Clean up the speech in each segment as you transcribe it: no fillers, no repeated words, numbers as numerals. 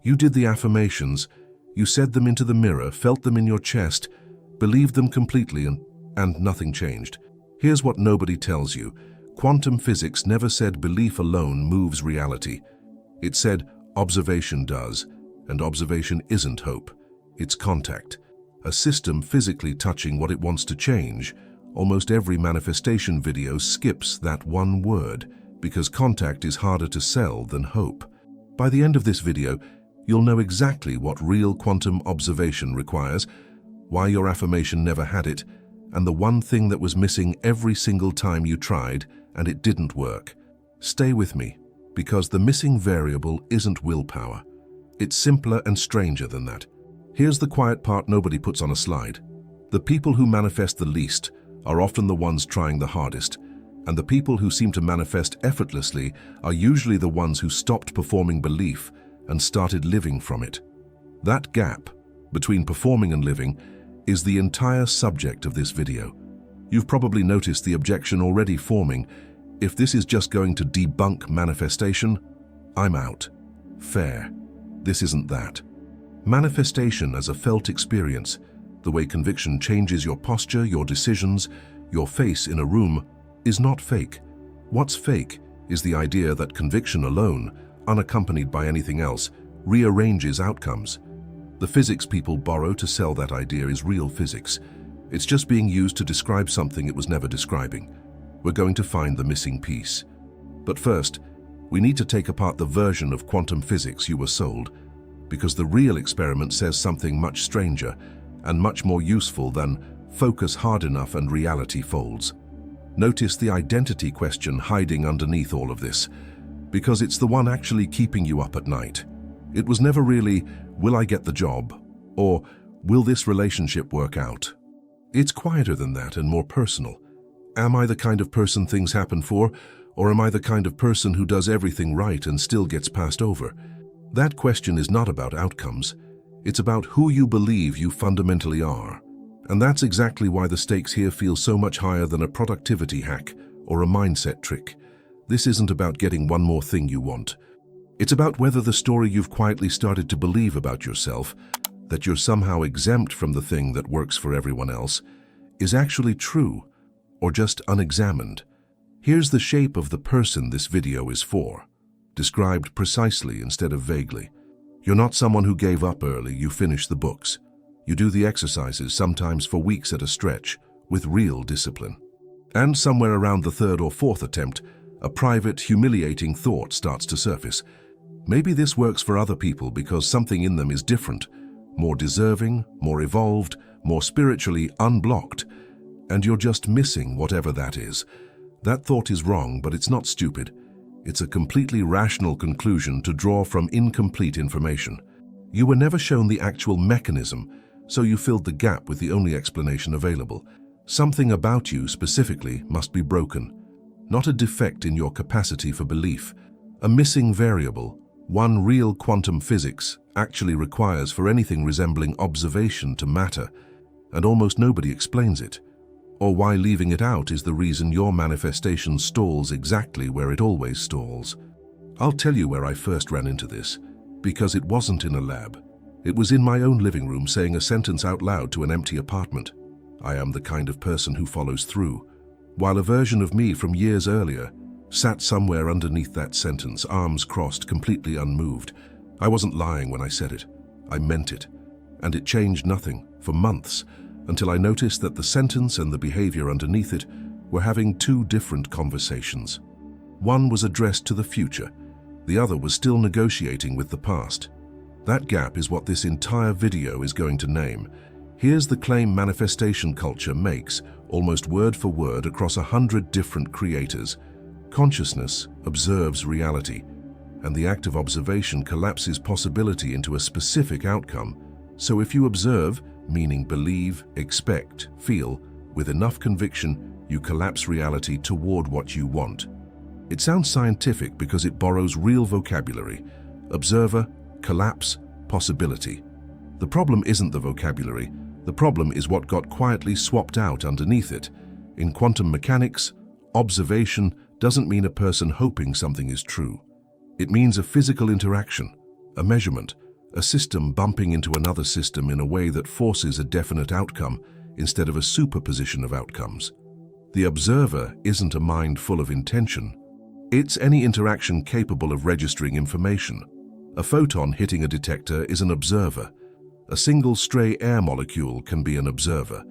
You did the affirmations, you said them into the mirror, felt them in your chest, believed them completely, and nothing changed. Here's what nobody tells you. Quantum physics never said belief alone moves reality. It said observation does, and observation isn't hope. It's contact. A system physically touching what it wants to change. Almost every manifestation video skips that one word because contact is harder to sell than hope. By the end of this video, you'll know exactly what real quantum observation requires, why your affirmation never had it, and the one thing that was missing every single time you tried and it didn't work. Stay with me, because the missing variable isn't willpower. It's simpler and stranger than that. Here's the quiet part nobody puts on a slide. The people who manifest the least are often the ones trying the hardest, and the people who seem to manifest effortlessly are usually the ones who stopped performing belief and started living from it. That gap between performing and living is the entire subject of this video. You've probably noticed the objection already forming. If this is just going to debunk manifestation, I'm out. Fair. This isn't that. Manifestation as a felt experience, the way conviction changes your posture, your decisions, your face in a room, is not fake. What's fake is the idea that conviction alone, unaccompanied by anything else, rearranges outcomes. The physics people borrow to sell that idea is real physics. It's just being used to describe something it was never describing. We're going to find the missing piece. But first, we need to take apart the version of quantum physics you were sold, because the real experiment says something much stranger and much more useful than focus hard enough and reality folds. Notice the identity question hiding underneath all of this, because it's the one actually keeping you up at night. It was never really, will I get the job? Or, will this relationship work out? It's quieter than that and more personal. Am I the kind of person things happen for, or am I the kind of person who does everything right and still gets passed over? That question is not about outcomes. It's about who you believe you fundamentally are. And that's exactly why the stakes here feel so much higher than a productivity hack or a mindset trick. This isn't about getting one more thing you want. It's about whether the story you've quietly started to believe about yourself, that you're somehow exempt from the thing that works for everyone else, is actually true or just unexamined. Here's the shape of the person this video is for, described precisely instead of vaguely. You're not someone who gave up early, you finish the books. You do the exercises, sometimes for weeks at a stretch, with real discipline. And somewhere around the third or fourth attempt, a private, humiliating thought starts to surface. Maybe this works for other people because something in them is different, more deserving, more evolved, more spiritually unblocked, and you're just missing whatever that is. That thought is wrong, but it's not stupid. It's a completely rational conclusion to draw from incomplete information. You were never shown the actual mechanism, so you filled the gap with the only explanation available. Something about you specifically must be broken. Not a defect in your capacity for belief. A missing variable, one real quantum physics actually requires for anything resembling observation to matter, and almost nobody explains it. Or why leaving it out is the reason your manifestation stalls exactly where it always stalls. I'll tell you where I first ran into this, because it wasn't in a lab. It was in my own living room saying a sentence out loud to an empty apartment. I am the kind of person who follows through, while a version of me from years earlier sat somewhere underneath that sentence, arms crossed, completely unmoved. I wasn't lying when I said it. I meant it. And it changed nothing for months, until I noticed that the sentence and the behavior underneath it were having two different conversations. One was addressed to the future. The other was still negotiating with the past. That gap is what this entire video is going to name. Here's the claim manifestation culture makes, almost word for word across 100 different creators. Consciousness observes reality, and the act of observation collapses possibility into a specific outcome. So if you observe, meaning believe, expect, feel, with enough conviction, you collapse reality toward what you want. It sounds scientific because it borrows real vocabulary. Observer, collapse, possibility. The problem isn't the vocabulary. The problem is what got quietly swapped out underneath it. In quantum mechanics, observation doesn't mean a person hoping something is true. It means a physical interaction, a measurement, a system bumping into another system in a way that forces a definite outcome instead of a superposition of outcomes. The observer isn't a mind full of intention. It's any interaction capable of registering information. A photon hitting a detector is an observer. A single stray air molecule can be an observer.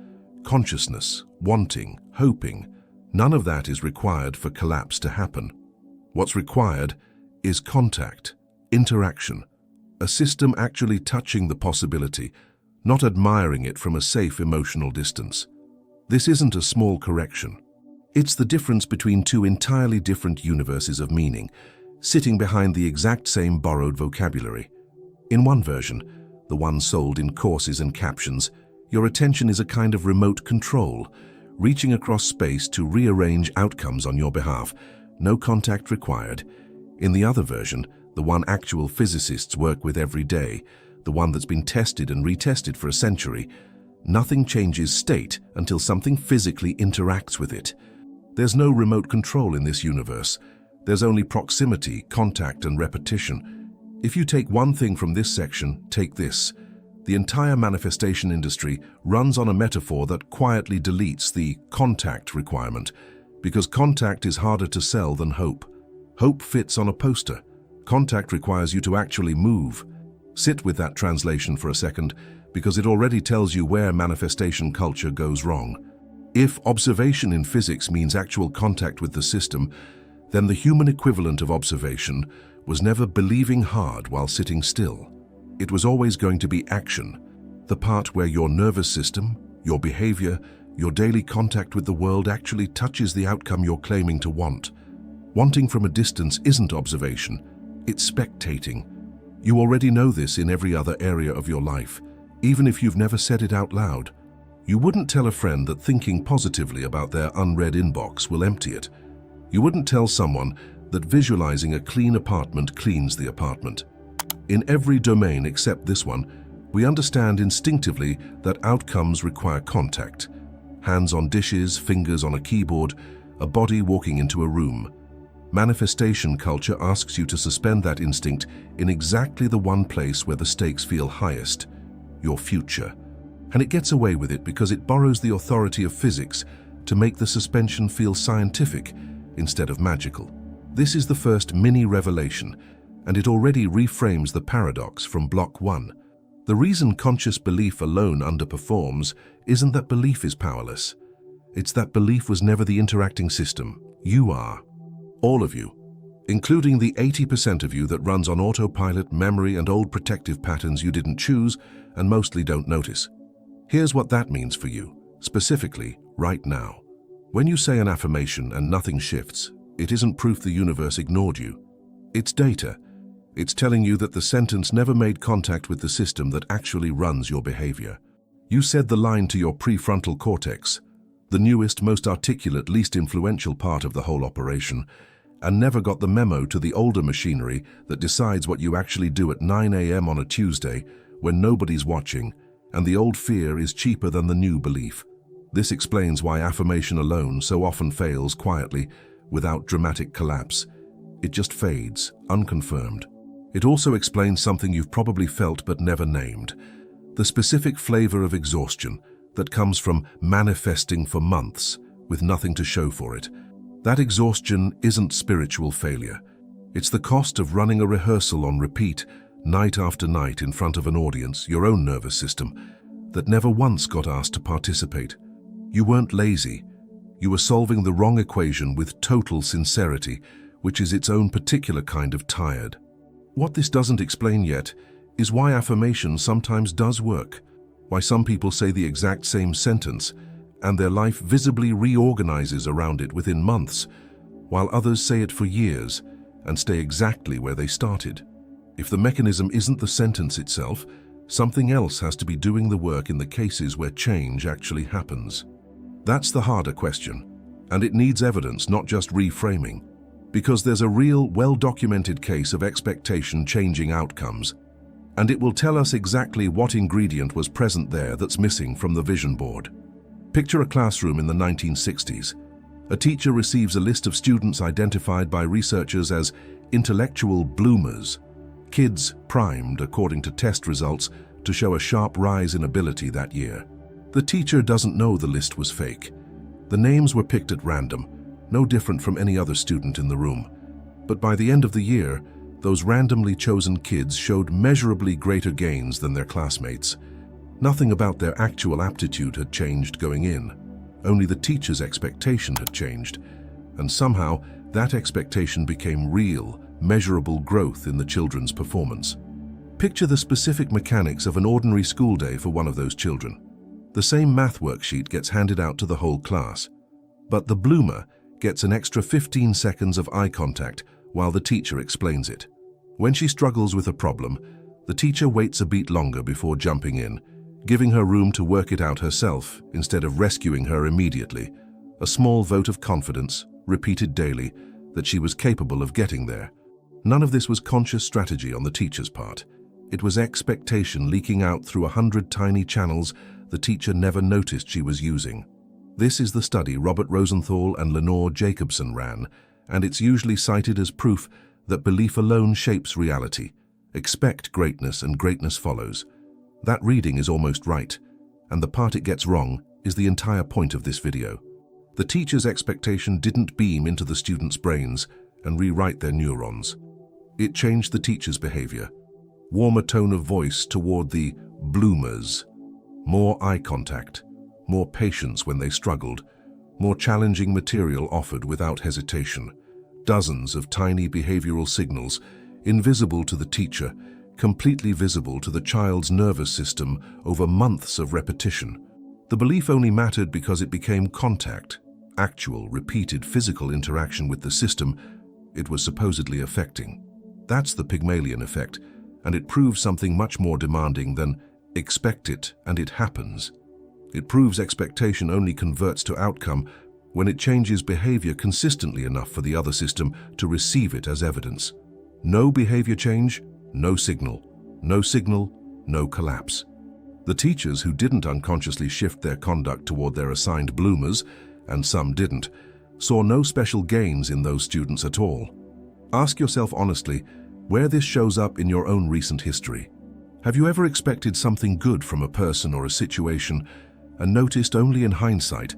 Consciousness, wanting, hoping, none of that is required for collapse to happen. What's required is contact, interaction, a system actually touching the possibility, not admiring it from a safe emotional distance. This isn't a small correction. It's the difference between two entirely different universes of meaning, sitting behind the exact same borrowed vocabulary. In one version, the one sold in courses and captions, your attention is a kind of remote control, reaching across space to rearrange outcomes on your behalf, no contact required. In the other version, the one actual physicists work with every day, the one that's been tested and retested for a century, nothing changes state until something physically interacts with it. There's no remote control in this universe. There's only proximity, contact, and repetition. If you take one thing from this section, take this. The entire manifestation industry runs on a metaphor that quietly deletes the contact requirement, because contact is harder to sell than hope. Hope fits on a poster. Contact requires you to actually move. Sit with that translation for a second, because it already tells you where manifestation culture goes wrong. If observation in physics means actual contact with the system, then the human equivalent of observation was never believing hard while sitting still. It was always going to be action, the part where your nervous system, your behavior, your daily contact with the world actually touches the outcome you're claiming to want. Wanting from a distance isn't observation, it's spectating. You already know this in every other area of your life, even if you've never said it out loud. You wouldn't tell a friend that thinking positively about their unread inbox will empty it. You wouldn't tell someone that visualizing a clean apartment cleans the apartment. In every domain except this one, we understand instinctively that outcomes require contact. Hands on dishes, fingers on a keyboard, a body walking into a room. Manifestation culture asks you to suspend that instinct in exactly the one place where the stakes feel highest, your future. And it gets away with it because it borrows the authority of physics to make the suspension feel scientific instead of magical. This is the first mini-revelation, and it already reframes the paradox from block 1. The reason conscious belief alone underperforms isn't that belief is powerless. It's that belief was never the interacting system. You are. All of you, including the 80% of you that runs on autopilot, memory, and old protective patterns you didn't choose and mostly don't notice. Here's what that means for you, specifically, right now. When you say an affirmation and nothing shifts, it isn't proof the universe ignored you. It's data. It's telling you that the sentence never made contact with the system that actually runs your behavior. You said the line to your prefrontal cortex, the newest, most articulate, least influential part of the whole operation, and never got the memo to the older machinery that decides what you actually do at 9 a.m. on a Tuesday when nobody's watching, and the old fear is cheaper than the new belief. This explains why affirmation alone so often fails quietly, without dramatic collapse. It just fades, unconfirmed. It also explains something you've probably felt but never named, the specific flavor of exhaustion that comes from manifesting for months with nothing to show for it. That exhaustion isn't spiritual failure. It's the cost of running a rehearsal on repeat, night after night in front of an audience, your own nervous system, that never once got asked to participate. You weren't lazy. You were solving the wrong equation with total sincerity, which is its own particular kind of tired. What this doesn't explain yet is why affirmation sometimes does work, why some people say the exact same sentence and their life visibly reorganizes around it within months, while others say it for years and stay exactly where they started. If the mechanism isn't the sentence itself, something else has to be doing the work in the cases where change actually happens. That's the harder question, and it needs evidence, not just reframing, because there's a real, well-documented case of expectation changing outcomes, and it will tell us exactly what ingredient was present there that's missing from the vision board. Picture a classroom in the 1960s. A teacher receives a list of students identified by researchers as intellectual bloomers. Kids primed, according to test results, to show a sharp rise in ability that year. The teacher doesn't know the list was fake. The names were picked at random, no different from any other student in the room. But by the end of the year, those randomly chosen kids showed measurably greater gains than their classmates. Nothing about their actual aptitude had changed going in. Only the teacher's expectation had changed. And somehow, that expectation became real, measurable growth in the children's performance. Picture the specific mechanics of an ordinary school day for one of those children. The same math worksheet gets handed out to the whole class, but the bloomer gets an extra 15 seconds of eye contact while the teacher explains it. When she struggles with a problem, the teacher waits a beat longer before jumping in, giving her room to work it out herself instead of rescuing her immediately. A small vote of confidence, repeated daily, that she was capable of getting there. None of this was conscious strategy on the teacher's part. It was expectation leaking out through 100 tiny channels the teacher never noticed she was using. This is the study Robert Rosenthal and Lenore Jacobson ran, and it's usually cited as proof that belief alone shapes reality. Expect greatness and greatness follows. That reading is almost right, and the part it gets wrong is the entire point of this video. The teacher's expectation didn't beam into the students' brains and rewrite their neurons. It changed the teacher's behavior. Warmer tone of voice toward the bloomers. More eye contact, more patience when they struggled, more challenging material offered without hesitation. Dozens of tiny behavioral signals, invisible to the teacher, completely visible to the child's nervous system over months of repetition. The belief only mattered because it became contact, actual, repeated physical interaction with the system it was supposedly affecting. That's the Pygmalion effect, and it proves something much more demanding than expect it and it happens. It proves expectation only converts to outcome when it changes behavior consistently enough for the other system to receive it as evidence. No behavior change, no signal. No signal, no collapse. The teachers who didn't unconsciously shift their conduct toward their assigned bloomers, and some didn't, saw no special gains in those students at all. Ask yourself honestly where this shows up in your own recent history. Have you ever expected something good from a person or a situation and noticed only in hindsight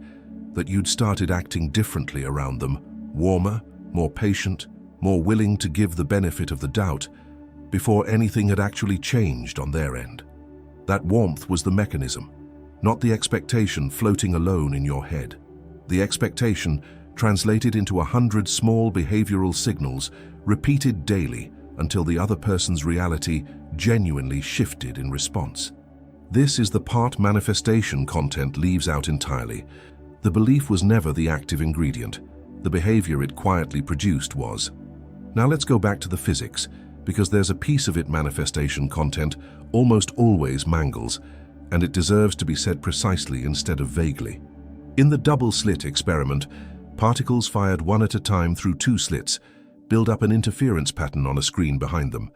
that you'd started acting differently around them, warmer, more patient, more willing to give the benefit of the doubt before anything had actually changed on their end? That warmth was the mechanism, not the expectation floating alone in your head. The expectation translated into 100 small behavioral signals repeated daily until the other person's reality genuinely shifted in response. This is the part manifestation content leaves out entirely. The belief was never the active ingredient. The behavior it quietly produced was. Now let's go back to the physics, because there's a piece of it manifestation content almost always mangles, and it deserves to be said precisely instead of vaguely. In the double-slit experiment, particles fired one at a time through two slits build up an interference pattern on a screen behind them,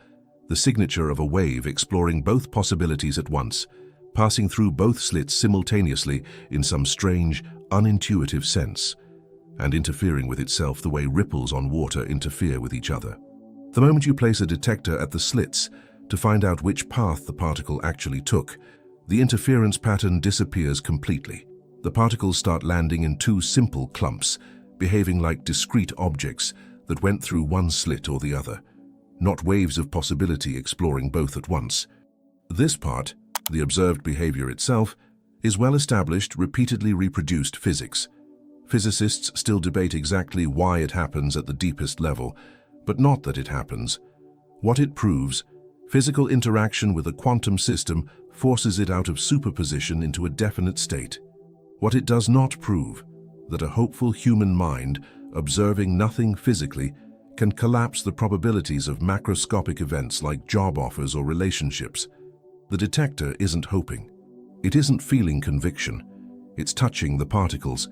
the signature of a wave exploring both possibilities at once, passing through both slits simultaneously in some strange, unintuitive sense, and interfering with itself the way ripples on water interfere with each other. The moment you place a detector at the slits to find out which path the particle actually took, the interference pattern disappears completely. The particles start landing in two simple clumps, behaving like discrete objects that went through one slit or the other, not waves of possibility exploring both at once. This part, the observed behavior itself, is well-established, repeatedly reproduced physics. Physicists still debate exactly why it happens at the deepest level, but not that it happens. What it proves, physical interaction with a quantum system forces it out of superposition into a definite state. What it does not prove, that a hopeful human mind, observing nothing physically, can collapse the probabilities of macroscopic events like job offers or relationships. The detector isn't hoping. It isn't feeling conviction. It's touching the particles,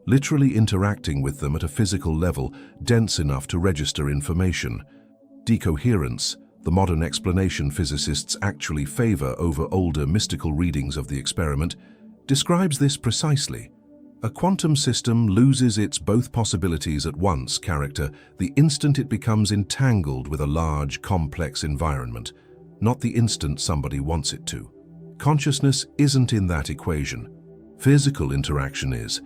literally interacting with them at a physical level dense enough to register information. Decoherence, the modern explanation physicists actually favor over older mystical readings of the experiment, describes this precisely. A quantum system loses its both possibilities at once character the instant it becomes entangled with a large, complex environment, not the instant somebody wants it to. Consciousness isn't in that equation. Physical interaction is.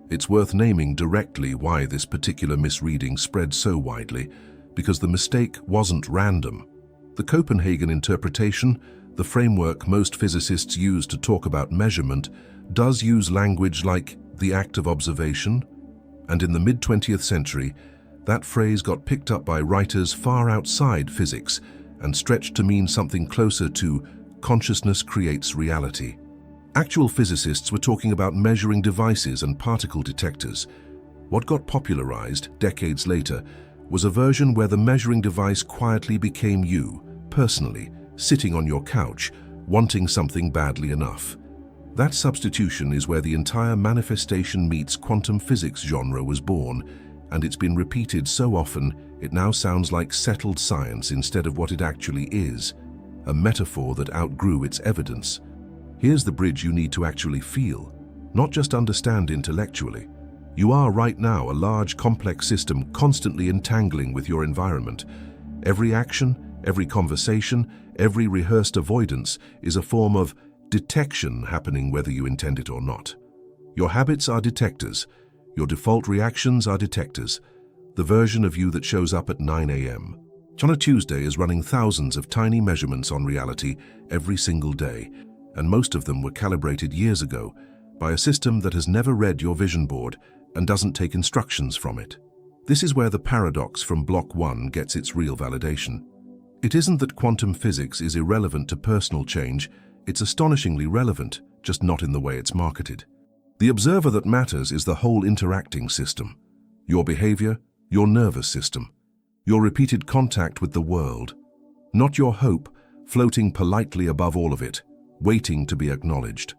It's worth naming directly why this particular misreading spread so widely, because the mistake wasn't random. The Copenhagen interpretation, the framework most physicists use to talk about measurement, does use language like the act of observation, and in the mid-20th century, that phrase got picked up by writers far outside physics and stretched to mean something closer to consciousness creates reality. Actual physicists were talking about measuring devices and particle detectors. What got popularized decades later was a version where the measuring device quietly became you, personally, sitting on your couch, wanting something badly enough. That substitution is where the entire manifestation meets quantum physics genre was born, and it's been repeated so often it now sounds like settled science instead of what it actually is, a metaphor that outgrew its evidence. Here's the bridge you need to actually feel, not just understand intellectually. You are right now a large, complex system constantly entangling with your environment. Every action, every conversation, every rehearsed avoidance is a form of detection happening whether you intend it or not. Your habits are detectors. Your default reactions are detectors. The version of you that shows up at 9 a.m. on a Tuesday is running thousands of tiny measurements on reality every single day, and most of them were calibrated years ago by a system that has never read your vision board and doesn't take instructions from it. This is where the paradox from Block 1 gets its real validation. It isn't that quantum physics is irrelevant to personal change. It's astonishingly relevant, just not in the way it's marketed. The observer that matters is the whole interacting system. Your behavior, your nervous system, your repeated contact with the world. Not your hope, floating politely above all of it, waiting to be acknowledged.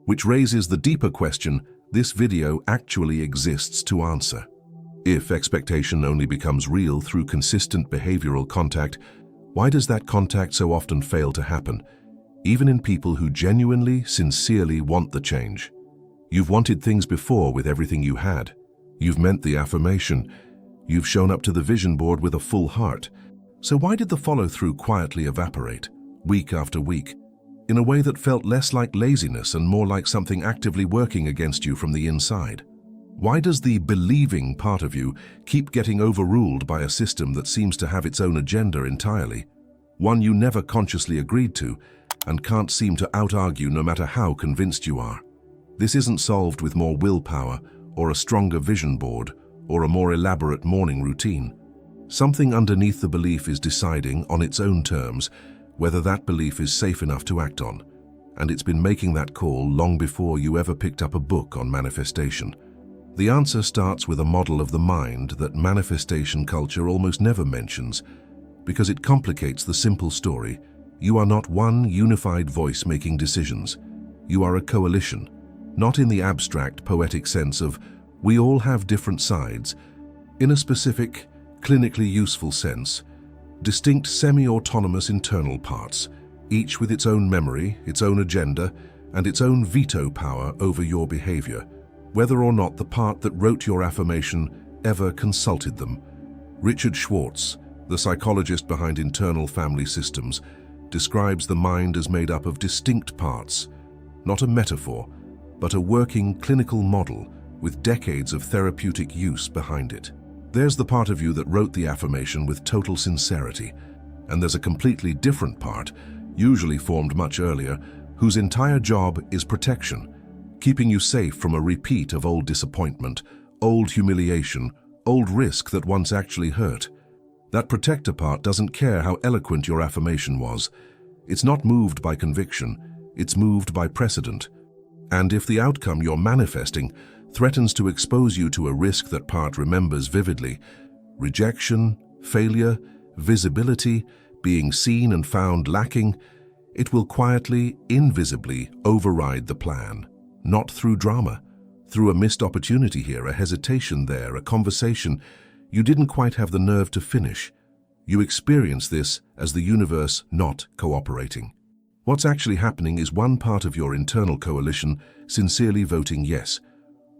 Which raises the deeper question this video actually exists to answer. If expectation only becomes real through consistent behavioral contact, why does that contact so often fail to happen? Even in people who genuinely, sincerely want the change. You've wanted things before with everything you had. You've meant the affirmation. You've shown up to the vision board with a full heart. So why did the follow-through quietly evaporate, week after week, in a way that felt less like laziness and more like something actively working against you from the inside? Why does the believing part of you keep getting overruled by a system that seems to have its own agenda entirely, one you never consciously agreed to, and can't seem to out-argue no matter how convinced you are? This isn't solved with more willpower, or a stronger vision board, or a more elaborate morning routine. Something underneath the belief is deciding, on its own terms, whether that belief is safe enough to act on, and it's been making that call long before you ever picked up a book on manifestation. The answer starts with a model of the mind that manifestation culture almost never mentions, because it complicates the simple story. You are not one unified voice making decisions. You are a coalition, not in the abstract, poetic sense of we all have different sides. In a specific, clinically useful sense, distinct semi-autonomous internal parts, each with its own memory, its own agenda, and its own veto power over your behavior, whether or not the part that wrote your affirmation ever consulted them. Richard Schwartz, the psychologist behind internal family systems, describes the mind as made up of distinct parts, not a metaphor, but a working clinical model with decades of therapeutic use behind it. There's the part of you that wrote the affirmation with total sincerity, and there's a completely different part, usually formed much earlier, whose entire job is protection, keeping you safe from a repeat of old disappointment, old humiliation, old risk that once actually hurt. That protector part doesn't care how eloquent your affirmation was. It's not moved by conviction, it's moved by precedent. And if the outcome you're manifesting threatens to expose you to a risk that part remembers vividly, rejection, failure, visibility, being seen and found lacking, it will quietly, invisibly override the plan. Not through drama, through a missed opportunity here, a hesitation there, a conversation you didn't quite have the nerve to finish. You experience this as the universe not cooperating. What's actually happening is one part of your internal coalition sincerely voting yes,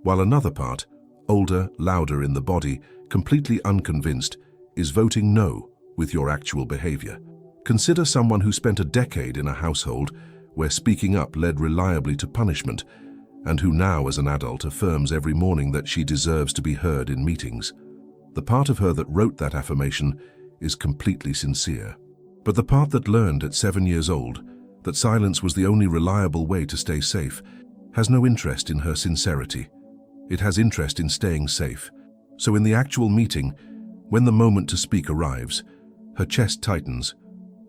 while another part, older, louder in the body, completely unconvinced, is voting no with your actual behavior. Consider someone who spent a decade in a household where speaking up led reliably to punishment, and who now as an adult affirms every morning that she deserves to be heard in meetings. The part of her that wrote that affirmation is completely sincere. But the part that learned at 7 years old that silence was the only reliable way to stay safe has no interest in her sincerity. It has interest in staying safe. So in the actual meeting, when the moment to speak arrives, her chest tightens,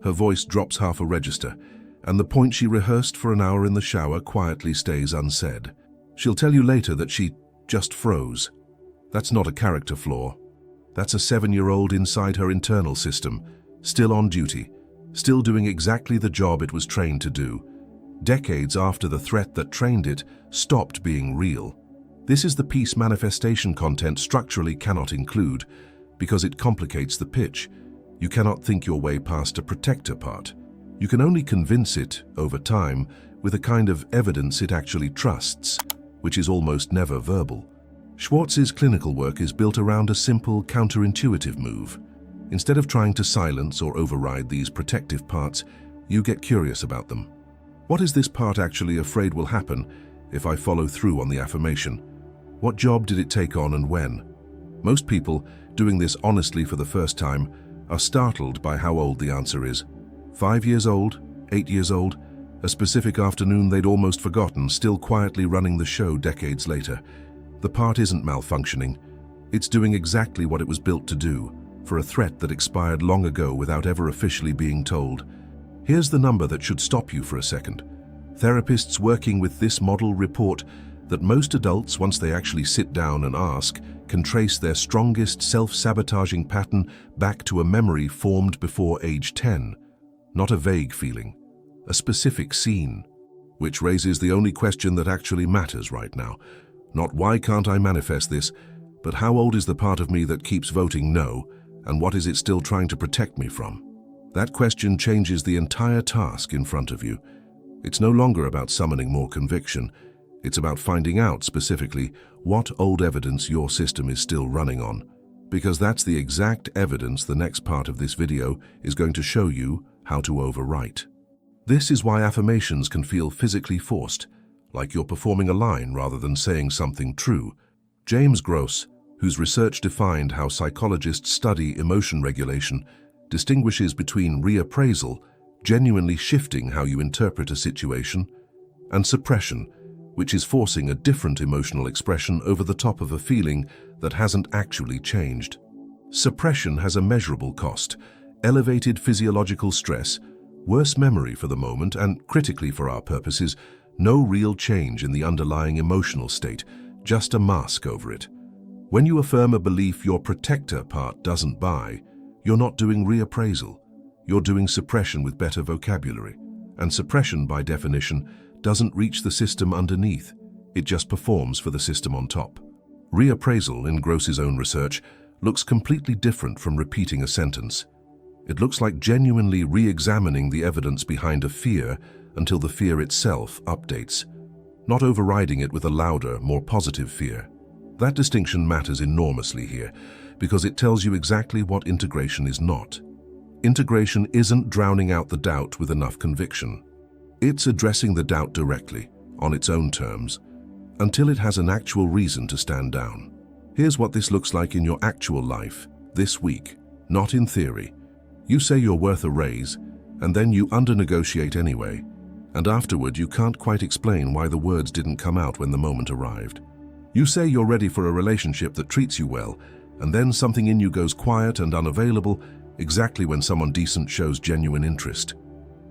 her voice drops half a register, and the point she rehearsed for an hour in the shower quietly stays unsaid. She'll tell you later that she just froze. That's not a character flaw. That's a 7-year-old inside her internal system, still on duty, still doing exactly the job it was trained to do, decades after the threat that trained it stopped being real. This is the piece manifestation content structurally cannot include, because it complicates the pitch. You cannot think your way past a protector part. You can only convince it, over time, with a kind of evidence it actually trusts, which is almost never verbal. Schwartz's clinical work is built around a simple, counterintuitive move. Instead of trying to silence or override these protective parts, you get curious about them. What is this part actually afraid will happen if I follow through on the affirmation? What job did it take on and when? Most people, doing this honestly for the first time, are startled by how old the answer is. 5 years old, 8 years old, a specific afternoon they'd almost forgotten, still quietly running the show decades later. The part isn't malfunctioning. It's doing exactly what it was built to do, for a threat that expired long ago without ever officially being told. Here's the number that should stop you for a second. Therapists working with this model report that most adults, once they actually sit down and ask, can trace their strongest self-sabotaging pattern back to a memory formed before age 10. Not a vague feeling, a specific scene, which raises the only question that actually matters right now. Not why can't I manifest this, but how old is the part of me that keeps voting no, and what is it still trying to protect me from? That question changes the entire task in front of you. It's no longer about summoning more conviction. It's about finding out specifically what old evidence your system is still running on, because that's the exact evidence the next part of this video is going to show you how to overwrite. This is why affirmations can feel physically forced, like you're performing a line rather than saying something true. James Gross, whose research defined how psychologists study emotion regulation, distinguishes between reappraisal, genuinely shifting how you interpret a situation, and suppression, which is forcing a different emotional expression over the top of a feeling that hasn't actually changed. Suppression has a measurable cost: elevated physiological stress, worse memory for the moment, and, critically for our purposes, no real change in the underlying emotional state, just a mask over it. When you affirm a belief your protector part doesn't buy, you're not doing reappraisal. You're doing suppression with better vocabulary. And suppression, by definition, doesn't reach the system underneath. It just performs for the system on top. Reappraisal, in Gross's own research, looks completely different from repeating a sentence. It looks like genuinely re-examining the evidence behind a fear until the fear itself updates, not overriding it with a louder, more positive fear. That distinction matters enormously here, because it tells you exactly what integration is not. Integration isn't drowning out the doubt with enough conviction. It's addressing the doubt directly, on its own terms, until it has an actual reason to stand down. Here's what this looks like in your actual life, this week, not in theory. You say you're worth a raise, and then you under-negotiate anyway, and afterward you can't quite explain why the words didn't come out when the moment arrived. You say you're ready for a relationship that treats you well, and then something in you goes quiet and unavailable exactly when someone decent shows genuine interest.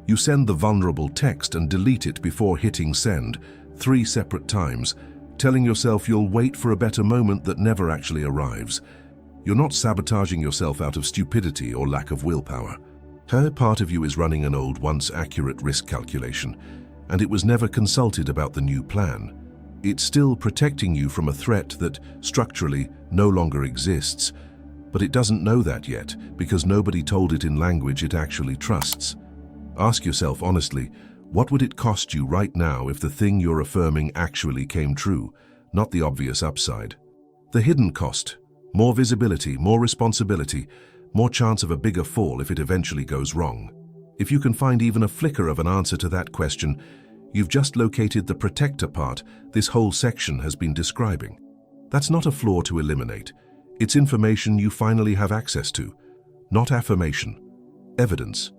You send the vulnerable text and delete it before hitting send 3 separate times, telling yourself you'll wait for a better moment that never actually arrives. You're not sabotaging yourself out of stupidity or lack of willpower. Her part of you is running an old, once accurate risk calculation, and it was never consulted about the new plan. It's still protecting you from a threat that, structurally, no longer exists, but it doesn't know that yet because nobody told it in language it actually trusts. Ask yourself honestly, what would it cost you right now if the thing you're affirming actually came true? not the obvious upside. The hidden cost: more visibility, more responsibility, more chance of a bigger fall if it eventually goes wrong. If you can find even a flicker of an answer to that question, you've just located the protector part this whole section has been describing. That's not a flaw to eliminate. It's information you finally have access to, not affirmation. Evidence.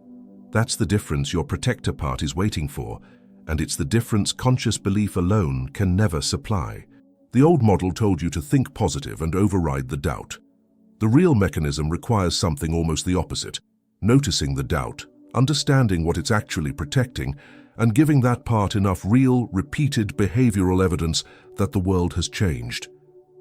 That's the difference your protector part is waiting for, and it's the difference conscious belief alone can never supply. The old model told you to think positive and override the doubt. The real mechanism requires something almost the opposite: noticing the doubt, understanding what it's actually protecting, and giving that part enough real, repeated behavioral evidence that the world has changed.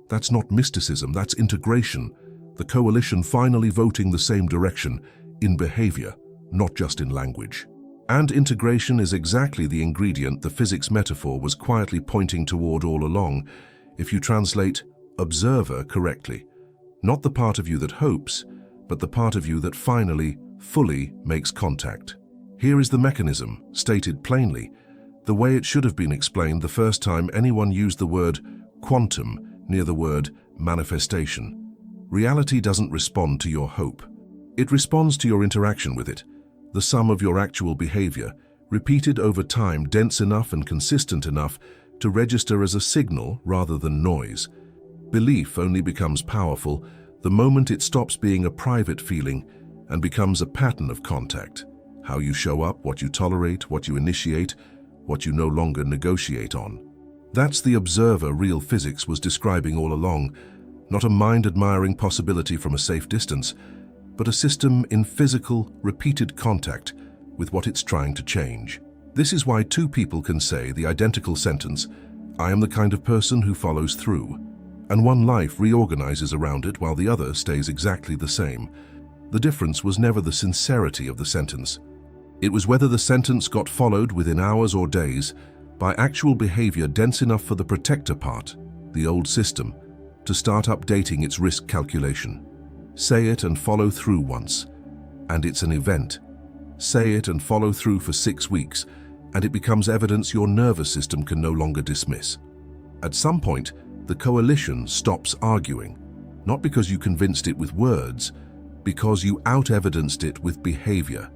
That's not mysticism, that's integration. The coalition finally voting the same direction, in behavior, not just in language. And integration is exactly the ingredient the physics metaphor was quietly pointing toward all along, if you translate observer correctly. Not the part of you that hopes, but the part of you that finally, fully makes contact. Here is the mechanism, stated plainly, the way it should have been explained the first time anyone used the word quantum near the word manifestation. Reality doesn't respond to your hope. It responds to your interaction with it, the sum of your actual behavior, repeated over time, dense enough and consistent enough to register as a signal rather than noise. Belief only becomes powerful the moment it stops being a private feeling and becomes a pattern of contact. How you show up, what you tolerate, what you initiate, what you no longer negotiate on. That's the observer real physics was describing all along, not a mind-admiring possibility from a safe distance, but a system in physical, repeated contact with what it's trying to change. This is why two people can say the identical sentence, "I am the kind of person who follows through," and one life reorganizes around it while the other stays exactly the same. The difference was never the sincerity of the sentence. It was whether the sentence got followed within hours or days by actual behavior dense enough for the protector part, the old system, to start updating its risk calculation. Say it and follow through once, and it's an event. Say it and follow through for 6 weeks, and it becomes evidence your nervous system can no longer dismiss. At some point, the coalition stops arguing, not because you convinced it with words, because you out-evidenced it with behavior.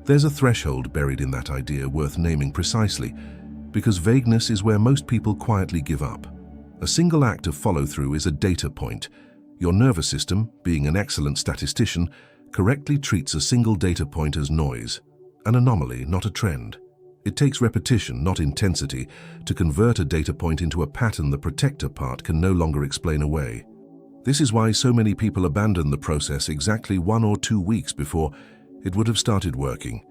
There's a threshold buried in that idea worth naming precisely, because vagueness is where most people quietly give up. A single act of follow-through is a data point. Your nervous system, being an excellent statistician, correctly treats a single data point as noise, an anomaly, not a trend. It takes repetition, not intensity, to convert a data point into a pattern the protector part can no longer explain away. This is why so many people abandon the process exactly 1 or 2 weeks before it would have started working.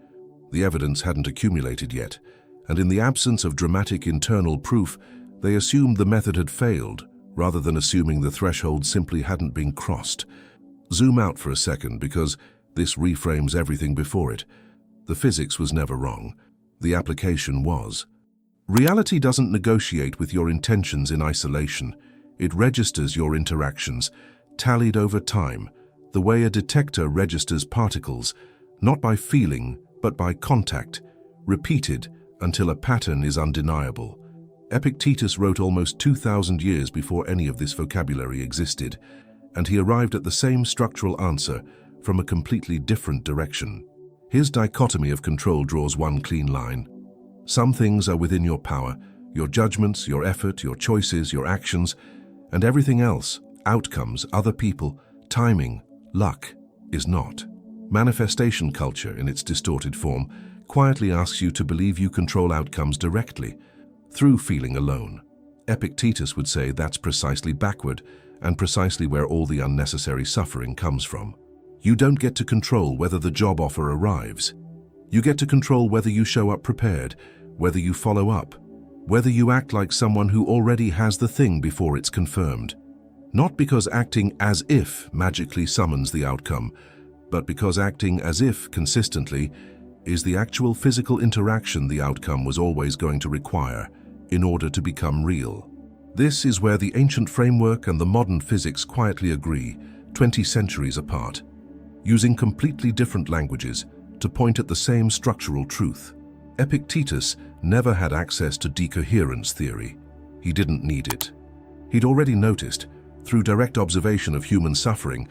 The evidence hadn't accumulated yet, and in the absence of dramatic internal proof, they assumed the method had failed, rather than assuming the threshold simply hadn't been crossed. Zoom out for a second, because this reframes everything before it. The physics was never wrong. The application was. Reality doesn't negotiate with your intentions in isolation. It registers your interactions, tallied over time, the way a detector registers particles, not by feeling, but by contact, repeated until a pattern is undeniable. Epictetus wrote almost 2,000 years before any of this vocabulary existed, and he arrived at the same structural answer from a completely different direction. His dichotomy of control draws one clean line. Some things are within your power, your judgments, your effort, your choices, your actions, and everything else, outcomes, other people, timing, luck, is not. Manifestation culture, in its distorted form, quietly asks you to believe you control outcomes directly, through feeling alone. Epictetus would say that's precisely backward, and precisely where all the unnecessary suffering comes from. You don't get to control whether the job offer arrives. You get to control whether you show up prepared, whether you follow up, whether you act like someone who already has the thing before it's confirmed. Not because acting as if magically summons the outcome, but because acting as if consistently is the actual physical interaction the outcome was always going to require in order to become real. This is where the ancient framework and the modern physics quietly agree, 20 centuries apart, using completely different languages to point at the same structural truth. Epictetus never had access to decoherence theory. He didn't need it. He'd already noticed, through direct observation of human suffering,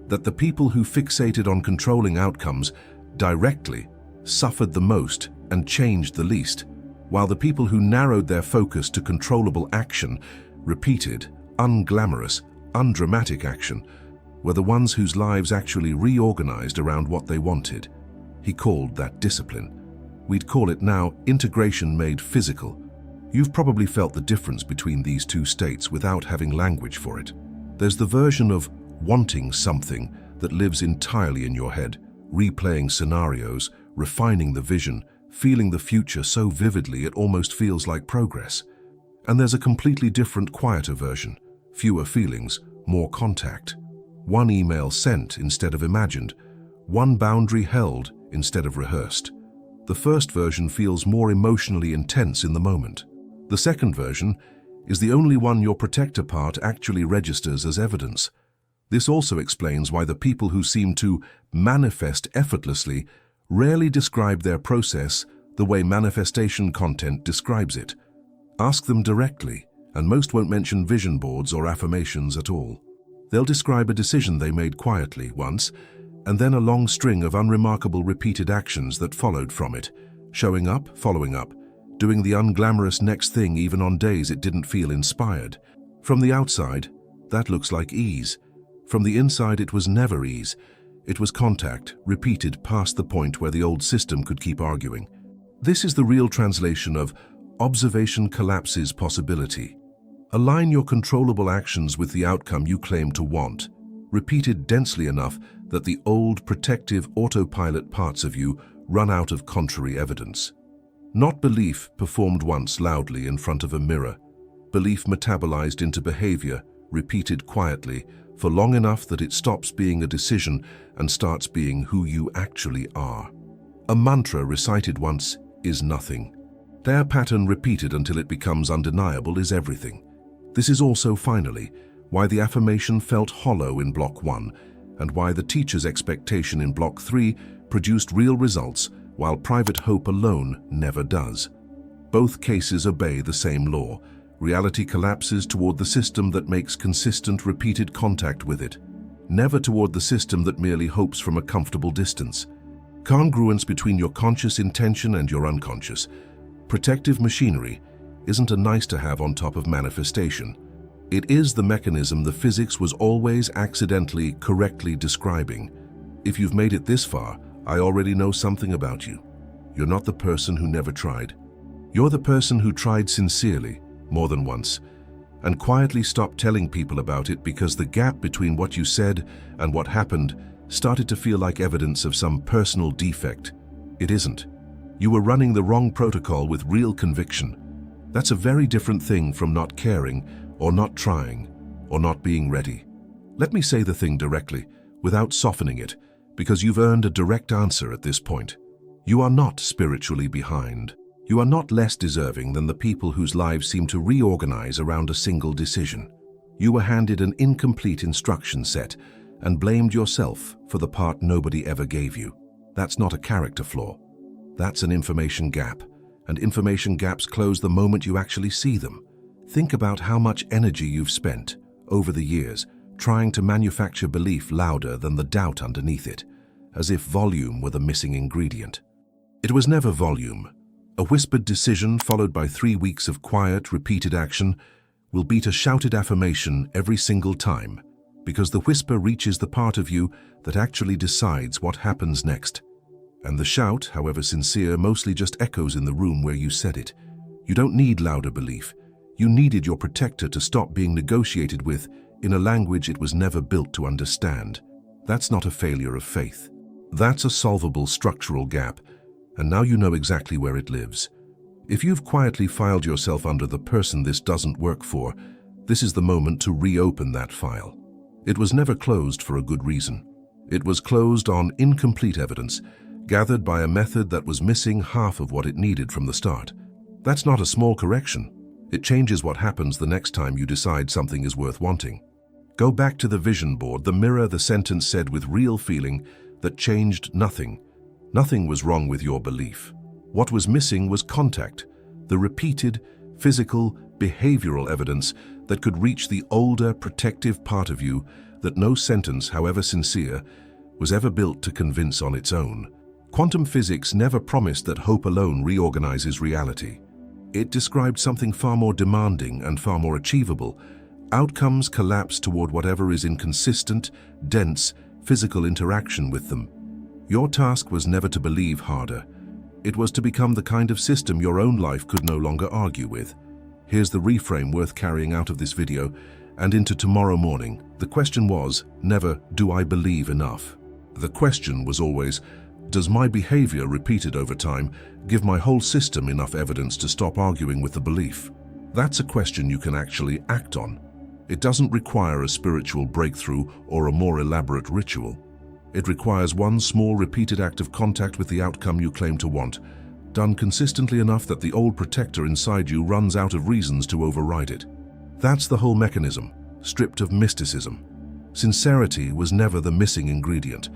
that the people who fixated on controlling outcomes directly suffered the most and changed the least, while the people who narrowed their focus to controllable action, repeated, unglamorous, undramatic action, were the ones whose lives actually reorganized around what they wanted. He called that discipline. We'd call it now integration made physical. You've probably felt the difference between these two states without having language for it. There's the version of wanting something that lives entirely in your head, replaying scenarios, refining the vision, feeling the future so vividly it almost feels like progress. And there's a completely different, quieter version. Fewer feelings, more contact. One email sent instead of imagined. One boundary held instead of rehearsed. The first version feels more emotionally intense in the moment. The second version is the only one your protector part actually registers as evidence. This also explains why the people who seem to manifest effortlessly rarely describe their process the way manifestation content describes it. Ask them directly, and most won't mention vision boards or affirmations at all. They'll describe a decision they made quietly once, and then a long string of unremarkable repeated actions that followed from it, showing up, following up, doing the unglamorous next thing even on days it didn't feel inspired. From the outside, that looks like ease. From the inside, it was never ease. It was contact, repeated past the point where the old system could keep arguing. This is the real translation of observation collapses possibility. Align your controllable actions with the outcome you claim to want, repeated densely enough that the old protective autopilot parts of you run out of contrary evidence. Not belief performed once loudly in front of a mirror. Belief metabolized into behavior, repeated quietly, for long enough that it stops being a decision and starts being who you actually are. A mantra recited once is nothing. Their pattern repeated until it becomes undeniable is everything. This is also, finally, why the affirmation felt hollow in Block 1, and why the teacher's expectation in Block 3 produced real results, while private hope alone never does. Both cases obey the same law. Reality collapses toward the system that makes consistent, repeated contact with it, never toward the system that merely hopes from a comfortable distance. Congruence between your conscious intention and your unconscious. Protective machinery isn't a nice-to-have on top of manifestation. It is the mechanism the physics was always accidentally correctly describing. If you've made it this far, I already know something about you. You're not the person who never tried. You're the person who tried sincerely, more than once, and quietly stopped telling people about it because the gap between what you said and what happened started to feel like evidence of some personal defect. It isn't. You were running the wrong protocol with real conviction. That's a very different thing from not caring, or not trying, or not being ready. Let me say the thing directly, without softening it, because you've earned a direct answer at this point. You are not spiritually behind. You are not less deserving than the people whose lives seem to reorganize around a single decision. You were handed an incomplete instruction set and blamed yourself for the part nobody ever gave you. That's not a character flaw. That's an information gap, and information gaps close the moment you actually see them. Think about how much energy you've spent, over the years, trying to manufacture belief louder than the doubt underneath it, as if volume were the missing ingredient. It was never volume. A whispered decision followed by 3 weeks of quiet, repeated action will beat a shouted affirmation every single time, because the whisper reaches the part of you that actually decides what happens next. And the shout, however sincere, mostly just echoes in the room where you said it. You don't need louder belief. You needed your protector to stop being negotiated with in a language it was never built to understand. That's not a failure of faith. That's a solvable structural gap, and now you know exactly where it lives. If you've quietly filed yourself under the person this doesn't work for, this is the moment to reopen that file. It was never closed for a good reason. It was closed on incomplete evidence, gathered by a method that was missing half of what it needed from the start. That's not a small correction. It changes what happens the next time you decide something is worth wanting. Go back to the vision board, the mirror the sentence said with real feeling that changed nothing. Nothing was wrong with your belief. What was missing was contact, the repeated, physical, behavioral evidence that could reach the older, protective part of you that no sentence, however sincere, was ever built to convince on its own. Quantum physics never promised that hope alone reorganizes reality. It described something far more demanding and far more achievable. Outcomes collapse toward whatever is in consistent, dense, physical interaction with them. Your task was never to believe harder. It was to become the kind of system your own life could no longer argue with. Here's the reframe worth carrying out of this video and into tomorrow morning. The question was never, do I believe enough? The question was always, does my behavior repeated over time give my whole system enough evidence to stop arguing with the belief? That's a question you can actually act on. It doesn't require a spiritual breakthrough or a more elaborate ritual. It requires one small repeated act of contact with the outcome you claim to want, done consistently enough that the old protector inside you runs out of reasons to override it. That's the whole mechanism, stripped of mysticism. Sincerity was never the missing ingredient.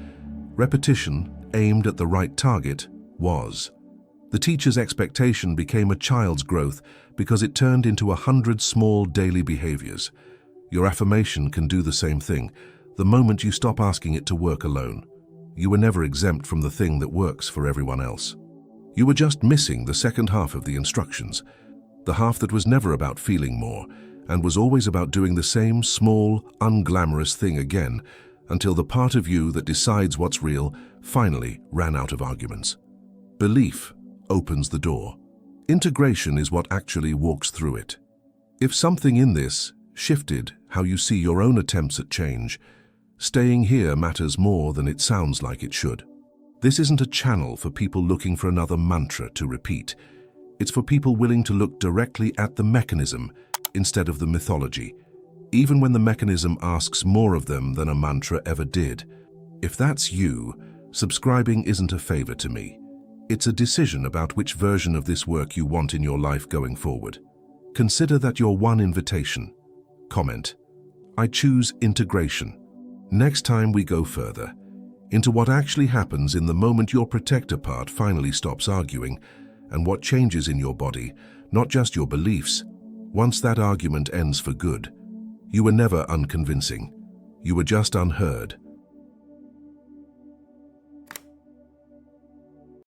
Repetition, aimed at the right target, was. The teacher's expectation became a child's growth because it turned into 100 small daily behaviors. Your affirmation can do the same thing, the moment you stop asking it to work alone. You were never exempt from the thing that works for everyone else. You were just missing the second half of the instructions, the half that was never about feeling more and was always about doing the same small, unglamorous thing again until the part of you that decides what's real finally ran out of arguments. Belief opens the door. Integration is what actually walks through it. If something in this shifted how you see your own attempts at change, staying here matters more than it sounds like it should. This isn't a channel for people looking for another mantra to repeat. It's for people willing to look directly at the mechanism instead of the mythology, even when the mechanism asks more of them than a mantra ever did. If that's you, subscribing isn't a favor to me. It's a decision about which version of this work you want in your life going forward. Consider that your one invitation. Comment, I choose integration. Next time we go further into what actually happens in the moment your protector part finally stops arguing and what changes in your body, not just your beliefs, once that argument ends for good. You were never unconvincing. You were just unheard.